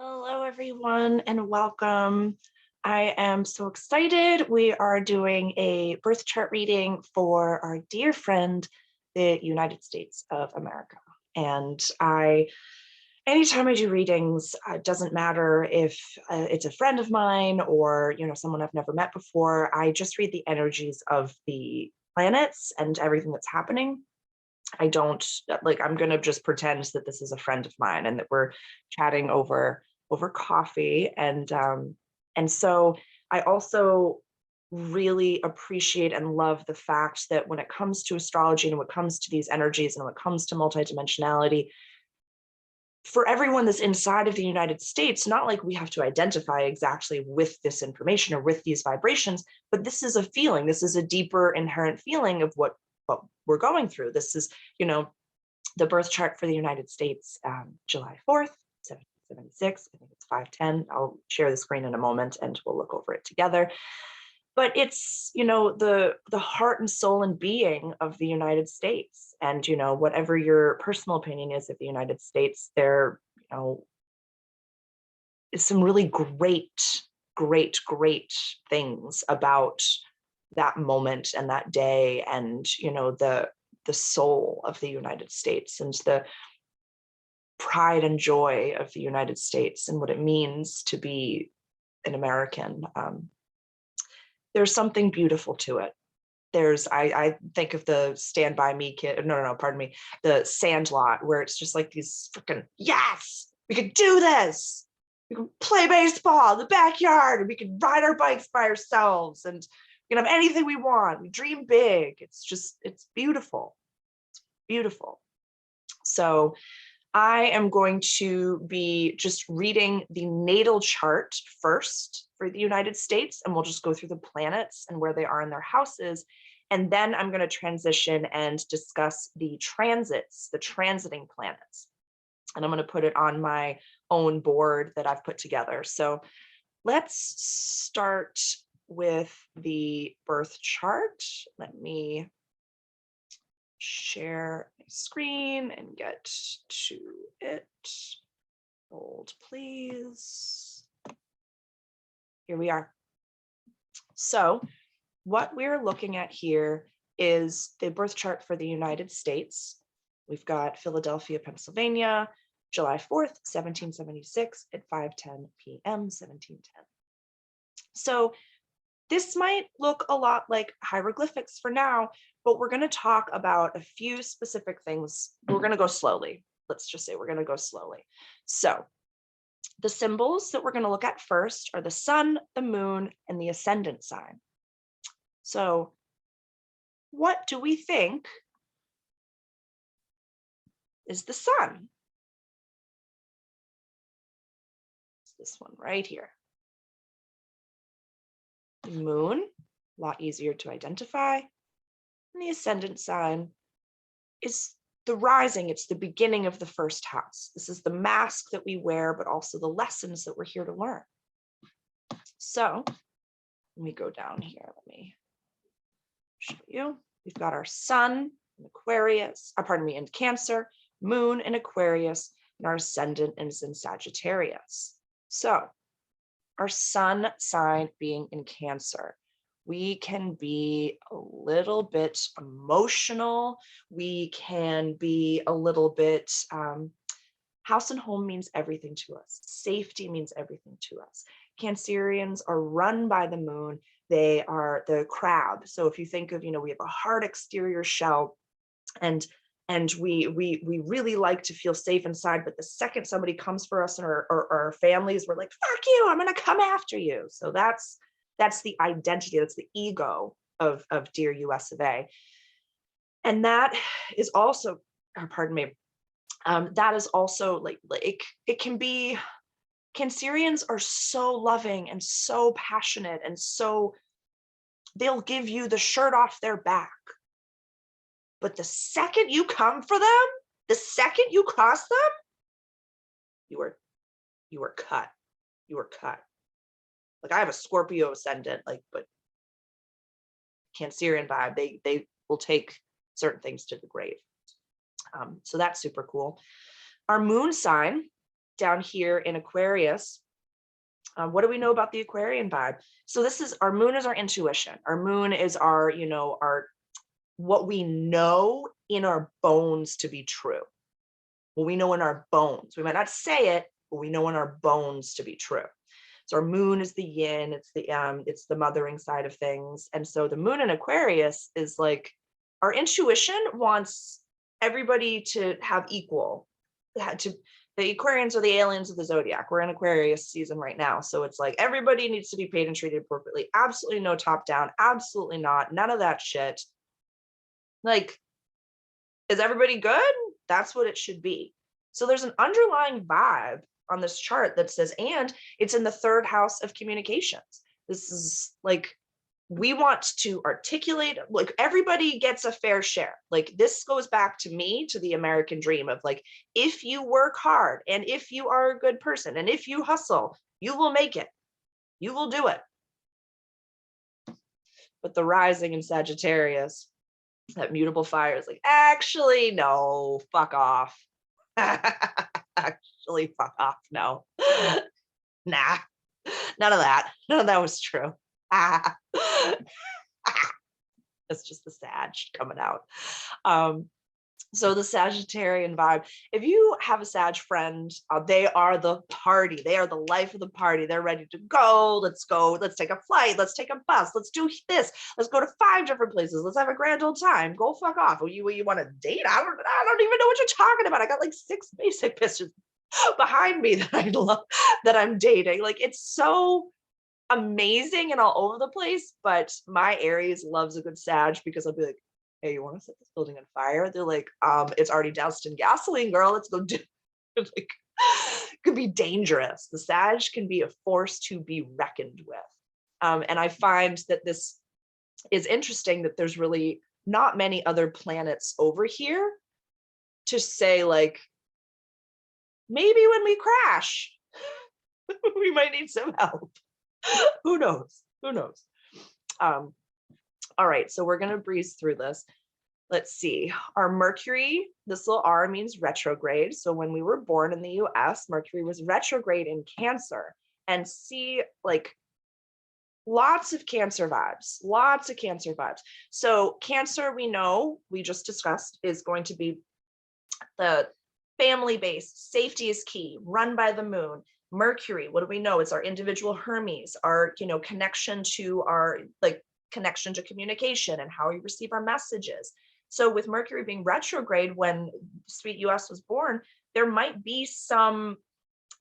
Hello, everyone, and welcome. I am so excited. We are doing a birth chart reading for our dear friend, the United States of America. And anytime I do readings, it doesn't matter if it's a friend of mine or someone I've never met before. I just read the energies of the planets and everything that's happening. I don't I'm going to just pretend that this is a friend of mine and that we're chatting over coffee. And so I also really appreciate and love the fact that when it comes to astrology and when it comes to these energies and when it comes to multidimensionality, for everyone that's inside of the United States, not like we have to identify exactly with this information or with these vibrations, but this is a feeling. This is a deeper inherent feeling of what we're going through. This is, the birth chart for the United States, July 4th, 1776. I think it's 510. I'll share the screen in a moment and we'll look over it together. But it's, the heart and soul and being of the United States. And, whatever your personal opinion is of the United States, there, is some really great things about that moment and that day and, the soul of the United States and the pride and joy of the United States and what it means to be an American. There's something beautiful to it. I think of the Stand By Me kid, no, pardon me, the Sandlot, where it's just like these freaking, yes, we could do this. We can play baseball in the backyard and we can ride our bikes by ourselves and we can have anything we want. We dream big. It's beautiful. It's beautiful. So I am going to be just reading the natal chart first for the United States, and we'll just go through the planets and where they are in their houses. And then I'm going to transition and discuss the transits, the transiting planets. And I'm going to put it on my own board that I've put together. So let's start with the birth chart. Let me share my screen and get to it. Hold, please. Here we are. So what we're looking at here is the birth chart for the United States. We've got Philadelphia, Pennsylvania, July 4th, 1776 at 5:10 p.m., 1710. So this might look a lot like hieroglyphics for now, but we're going to talk about a few specific things. We're going to go slowly. Let's just say we're going to go slowly. So the symbols that we're going to look at first are the sun, the moon, and the ascendant sign. So what do we think is the sun? It's this one right here. The moon, a lot easier to identify. And the ascendant sign is the rising. It's the beginning of the first house. This is the mask that we wear, but also the lessons that we're here to learn. So let me go down here. Let me show you. We've got our sun in Aquarius, in Cancer, moon in Aquarius, and our ascendant is in Sagittarius. So our sun sign being in Cancer, we can be a little bit emotional. We can be a little bit, house and home means everything to us. Safety means everything to us. Cancerians are run by the moon. They are the crab. So if you think of, we have a hard exterior shell and we really like to feel safe inside, but the second somebody comes for us and our families, we're like, fuck you, I'm gonna come after you. So that's the identity, that's the ego of dear US of A. And that is also, that is also like it can be, Cancerians are so loving and so passionate and so, they'll give you the shirt off their back. But the second you come for them, the second you cross them, you are cut. You are cut. Like I have a Scorpio ascendant, but Cancerian vibe, they will take certain things to the grave. So that's super cool. Our moon sign down here in Aquarius, what do we know about the Aquarian vibe? So this is our moon is our intuition. Our moon is our, our what we know in our bones to be true. What we know in our bones. We might not say it, but we know in our bones to be true. So our moon is the yin, it's the mothering side of things. And so the moon in Aquarius is like our intuition wants everybody to have equal, the Aquarians are the aliens of the zodiac. We're in Aquarius season right now. So it's like everybody needs to be paid and treated appropriately. Absolutely no top down. Absolutely not. None of that shit. Like, is everybody good? That's what it should be. So there's an underlying vibe on this chart that says, and it's in the third house of communications. This is like, we want to articulate, like everybody gets a fair share. Like this goes back to me, to the American dream of like, if you work hard and if you are a good person and if you hustle, you will make it. You will do it. But the rising in Sagittarius, that mutable fire is like, actually, no, fuck off. Actually, fuck off. No, nah, none of that. None of that was true. It's just the Sag coming out. So the Sagittarian vibe, if you have a Sag friend, they are the party. They are the life of the party. They're ready to go. Let's go. Let's take a flight. Let's take a bus. Let's do this. Let's go to 5 different places. Let's have a grand old time. Go fuck off. You want to date? I don't even know what you're talking about. I got like 6 basic pictures behind me that I love, that I'm dating. Like it's so amazing and all over the place. But my Aries loves a good Sag because I'll be like, hey, you want to set this building on fire? They're like, it's already doused in gasoline, girl. Let's go do it. Like, could be dangerous. The Sag can be a force to be reckoned with. And I find that this is interesting that there's really not many other planets over here to say like, maybe when we crash, we might need some help. Who knows? Who knows? All right, so we're going to breeze through this. Let's see. Our Mercury, this little R means retrograde. So when we were born in the US, Mercury was retrograde in Cancer. And see, like, lots of Cancer vibes, lots of Cancer vibes. So Cancer, we know, we just discussed, is going to be the family-based, safety is key, run by the moon. Mercury, what do we know? It's our individual Hermes, our, connection to our, like, connection to communication and how we receive our messages. So with Mercury being retrograde when sweet US was born, there might be some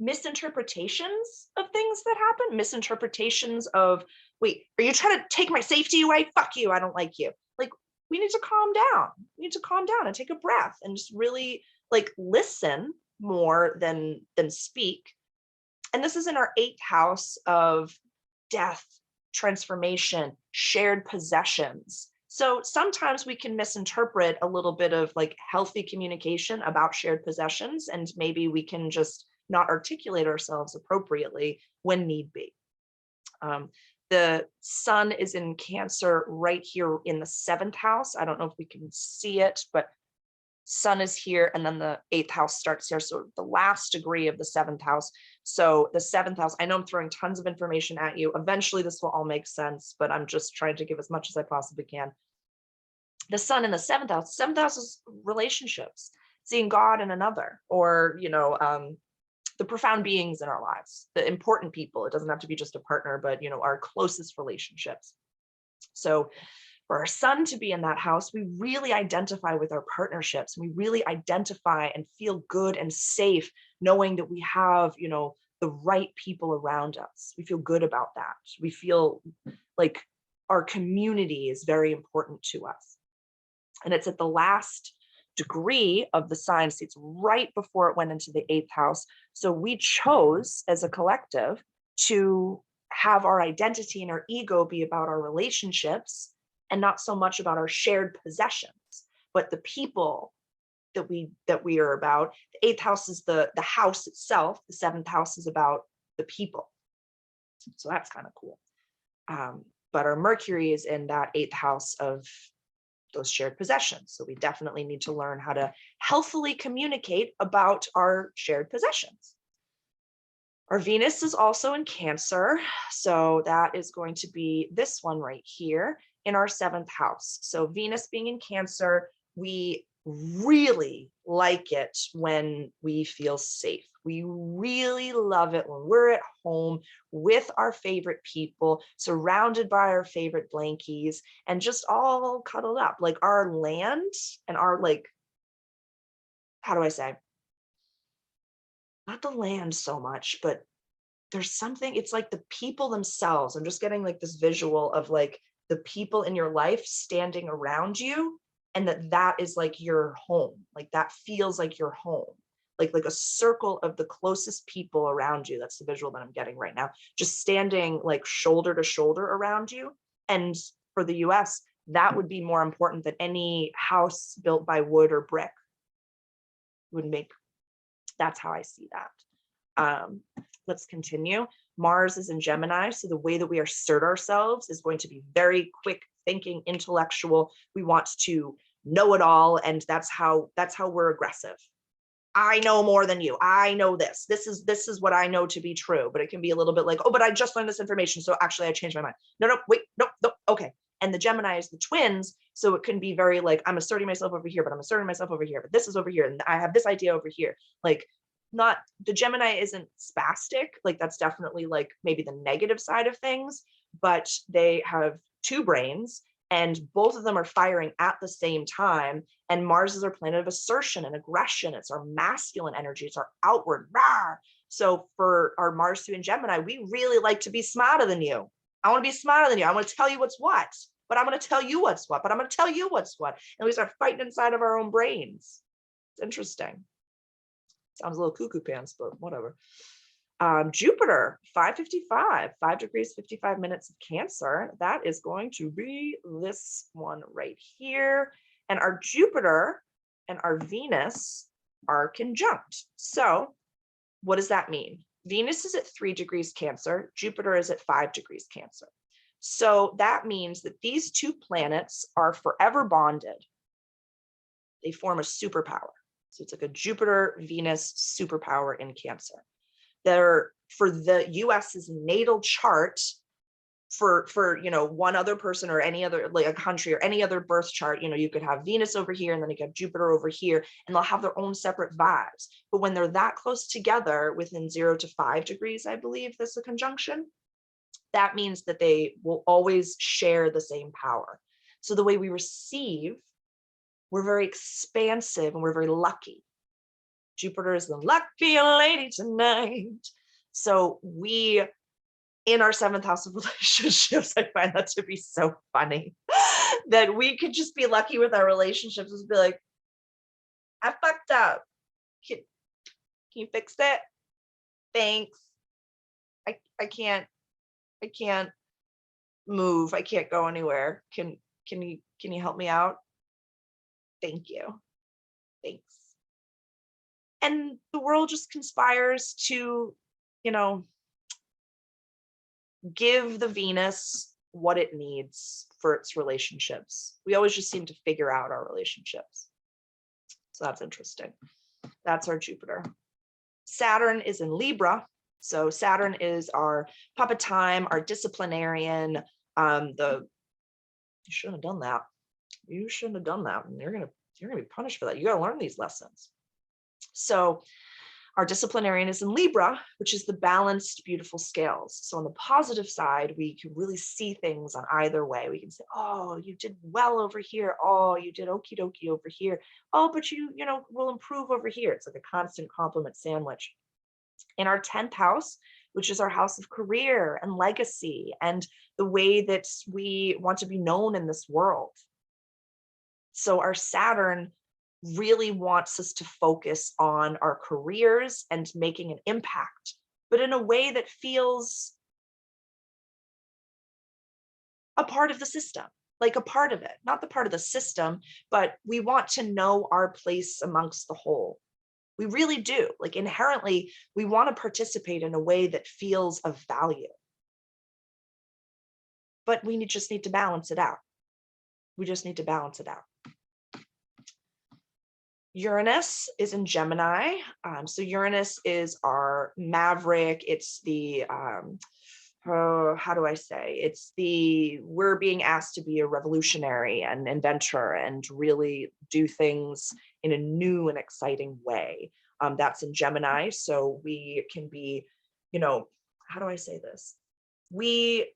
misinterpretations of things that happen, misinterpretations of, wait, are you trying to take my safety away? Fuck you, I don't like you. Like, we need to calm down. We need to calm down and take a breath and just really like listen more than speak. And this is in our 8th house of death, transformation, shared possessions. So sometimes we can misinterpret a little bit of like healthy communication about shared possessions, and maybe we can just not articulate ourselves appropriately when need be. The sun is in Cancer right here in the 7th house. I don't know if we can see it, but sun is here, and then the 8th house starts here. So the last degree of the 7th house. So the 7th house, I know I'm throwing tons of information at you. Eventually this will all make sense, but I'm just trying to give as much as I possibly can. The sun in the 7th house, 7th house is relationships, seeing God in another, or, the profound beings in our lives, the important people. It doesn't have to be just a partner, but, our closest relationships. So for our sun to be in that house, we really identify with our partnerships. We really identify and feel good and safe knowing that we have, the right people around us. We feel good about that. We feel like our community is very important to us. And it's at the last degree of the sign. See, it's right before it went into the 8th house. So we chose as a collective to have our identity and our ego be about our relationships and not so much about our shared possessions, but the people that we are about. The 8th house is the house itself. The 7th house is about the people. So that's kind of cool. But our Mercury is in that 8th house of those shared possessions. So we definitely need to learn how to healthily communicate about our shared possessions. Our Venus is also in Cancer. So that is going to be this one right here in our 7th house. So Venus being in Cancer, we really like it when we feel safe. We really love it when we're at home with our favorite people, surrounded by our favorite blankies, and just all cuddled up. Like our land and our, like, how do I say? Not the land so much, but there's something, it's like the people themselves. I'm just getting like this visual of like the people in your life standing around you, and that is like your home. Like that feels like your home. Like a circle of the closest people around you. That's the visual that I'm getting right now. Just standing like shoulder to shoulder around you. And for the US, that would be more important than any house built by wood or brick would make. That's how I see that. Let's continue. Mars is in Gemini, so the way that we assert ourselves is going to be very quick thinking, intellectual. We want to know it all, and that's how we're aggressive. I know more than you. I know this. This is what I know to be true. But it can be a little bit like, oh, but I just learned this information, so actually I changed my mind. No, wait, no, okay. And the Gemini is the twins, so it can be very like, I'm asserting myself over here, but I'm asserting myself over here, but this is over here, and I have this idea over here. Like, not, the Gemini isn't spastic. Like that's definitely like maybe the negative side of things, but they have two brains and both of them are firing at the same time. And Mars is our planet of assertion and aggression. It's our masculine energy. It's our outward. Rah! So for our Mars 2 in Gemini, we really like to be smarter than you. I want to be smarter than you. I want to tell you what's what, but I'm going to tell you what's what, but I'm going to tell you what's what. And we start fighting inside of our own brains. It's interesting. Sounds a little cuckoo pants, but whatever. Jupiter, 5:55, 5 degrees, 55 minutes of Cancer. That is going to be this one right here. And our Jupiter and our Venus are conjunct. So what does that mean? Venus is at 3 degrees Cancer. Jupiter is at 5 degrees Cancer. So that means that these two planets are forever bonded. They form a superpower. So it's like a Jupiter Venus superpower in Cancer. They're, for the US's natal chart, for one other person or any other, like a country or any other birth chart, you could have Venus over here and then you could have Jupiter over here, and they'll have their own separate vibes. But when they're that close together, within 0 to 5 degrees, I believe that's a conjunction, that means that they will always share the same power. So the way we receive, we're very expansive and we're very lucky. Jupiter is the lucky lady tonight. So we, in our 7th house of relationships, I find that to be so funny that we could just be lucky with our relationships and be like, I fucked up. Can you fix it? Thanks. I can't move. I can't go anywhere. Can you help me out? Thank you. Thanks. And the world just conspires to, give the Venus what it needs for its relationships. We always just seem to figure out our relationships. So that's interesting. That's our Jupiter. Saturn is in Libra. So Saturn is our puppet time, our disciplinarian. You shouldn't have done that. You shouldn't have done that. And you're gonna be punished for that. You gotta learn these lessons. So our disciplinarian is in Libra, which is the balanced, beautiful scales. So on the positive side, we can really see things on either way. We can say, oh, you did well over here. Oh, you did okie dokie over here. Oh, but you will improve over here. It's like a constant compliment sandwich. In our 10th house, which is our house of career and legacy and the way that we want to be known in this world. So our Saturn really wants us to focus on our careers and making an impact, but in a way that feels a part of the system, like a part of it, not the part of the system, but we want to know our place amongst the whole. We really do. Like inherently, we want to participate in a way that feels of value. But we just need to balance it out. We just need to balance it out. Uranus is in Gemini. So Uranus is our maverick. It's the, how do I say? It's the, we're being asked to be a revolutionary and inventor and really do things in a new and exciting way. That's in Gemini. So we can be, how do I say this? We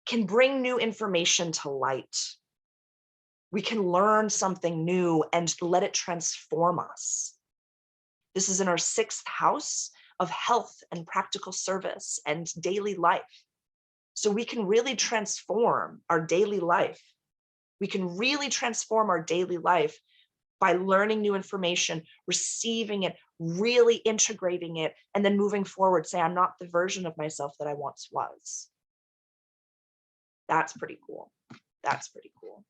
can bring new information to light. We can learn something new and let it transform us. This is in our 6th house of health and practical service and daily life. So we can really transform our daily life. We can really transform our daily life by learning new information, receiving it, really integrating it, and then moving forward, say, I'm not the version of myself that I once was. That's pretty cool. That's pretty cool.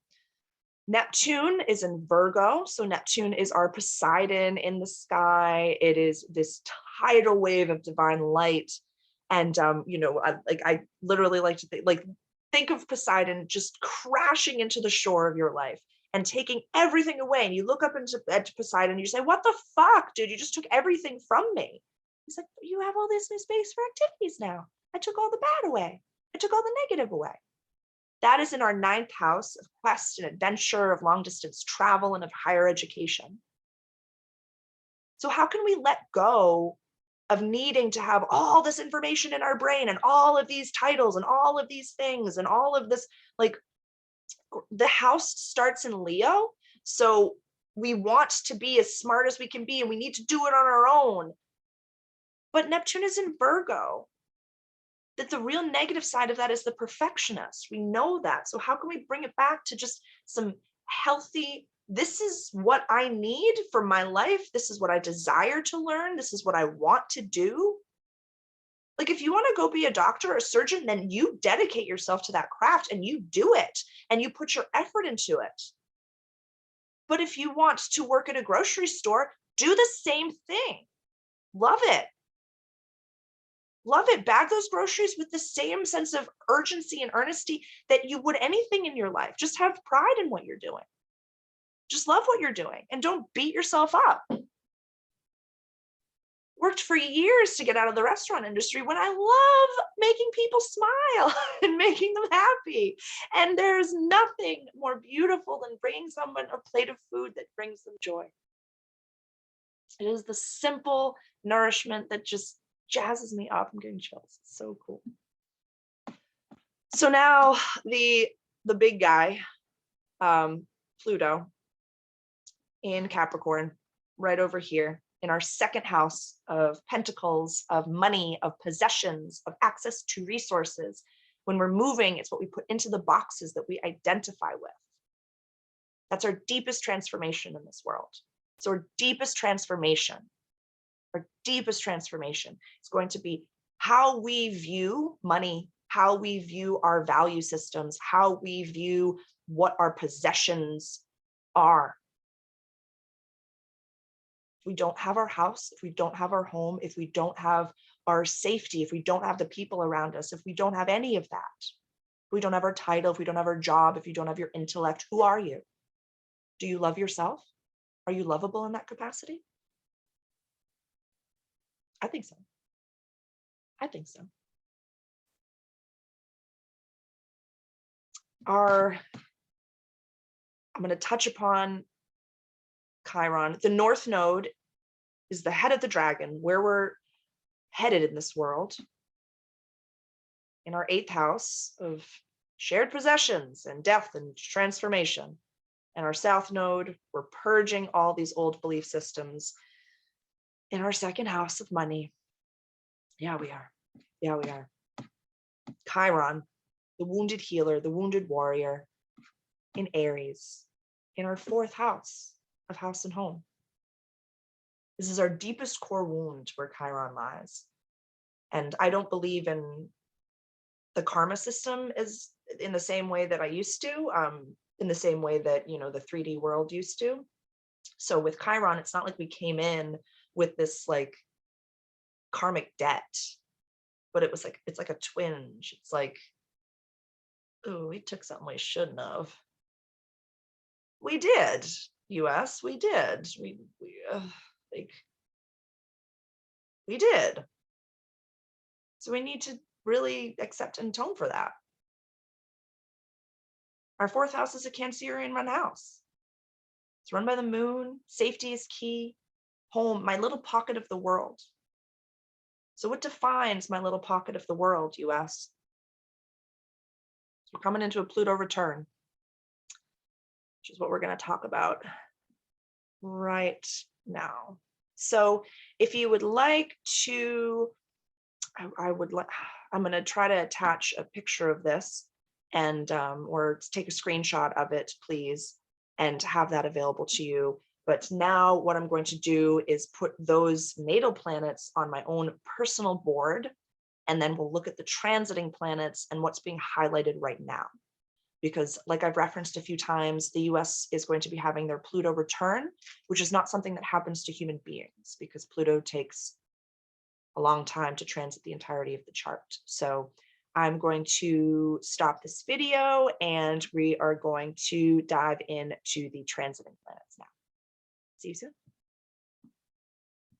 Neptune is in Virgo. So Neptune is our Poseidon in the sky. It is this tidal wave of divine light. And, I literally like to think of Poseidon just crashing into the shore of your life and taking everything away. And you look up into Poseidon and you say, what the fuck, dude? You just took everything from me. He's like, you have all this new space for activities now. I took all the bad away. I took all the negative away. That is in our 9th house of quest and adventure, of long distance travel, and of higher education. So how can we let go of needing to have all this information in our brain and all of these titles and all of these things and all of this? Like, the house starts in Leo. So we want to be as smart as we can be and we need to do it on our own. But Neptune is in Virgo. That the real negative side of that is the perfectionist. We know that. So how can we bring it back to just some healthy, this is what I need for my life. This is what I desire to learn. This is what I want to do. Like, if you want to go be a doctor or a surgeon, then you dedicate yourself to that craft and you do it and you put your effort into it. But if you want to work at a grocery store, do the same thing. Love it. Love it. Bag those groceries with the same sense of urgency and earnesty that you would anything in your life. Just have pride in what you're doing. Just love what you're doing and don't beat yourself up. Worked for years to get out of the restaurant industry when I love making people smile and making them happy. And there's nothing more beautiful than bringing someone a plate of food that brings them joy. It is the simple nourishment that just jazzes me up. I'm getting chills. It's so cool. So now the big guy, Pluto in Capricorn, right over here in our 2nd house of pentacles, of money, of possessions, of access to resources. When we're moving, it's what we put into the boxes that we identify with. That's our deepest transformation in this world. So our deepest transformation is going to be how we view money, how we view our value systems, how we view what our possessions are. If we don't have our house, if we don't have our home, if we don't have our safety, if we don't have the people around us, if we don't have any of that, if we don't have our title, if we don't have our job, if you don't have your intellect, who are you? Do you love yourself? Are you lovable in that capacity? I think so. I think so. I'm going to touch upon Chiron. The North Node is the head of the dragon, where we're headed in this world. In our 8th house of shared possessions and death and transformation. And our South Node, we're purging all these old belief systems. In our 2nd house of money. Yeah, we are. Yeah, we are. Chiron, the wounded healer, the wounded warrior in Aries, in our 4th house of house and home. This is our deepest core wound where Chiron lies. And I don't believe in the karma system is in the same way that I used to, in the same way that, the 3D world used to. So with Chiron, it's not like we came in with this like karmic debt, but it's like a twinge. It's like, oh, we took something we shouldn't have. We did. US, we did. Like, we did. So we need to really accept and atone for that. Our fourth house is a Cancerian run house. It's run by the moon. Safety is key. Home, my little pocket of the world. So what defines my little pocket of the world, US? So we're coming into a Pluto return, which is what we're going to talk about right now. So if you would like to, I'm going to try to attach a picture of this and or take a screenshot of it, please, and have that available to you. But now what I'm going to do is put those natal planets on my own personal board, and then we'll look at the transiting planets and what's being highlighted right now. Because like I've referenced a few times, the US is going to be having their Pluto return, which is not something that happens to human beings because Pluto takes a long time to transit the entirety of the chart. So I'm going to stop this video and we are going to dive into the transiting planets now. See you soon.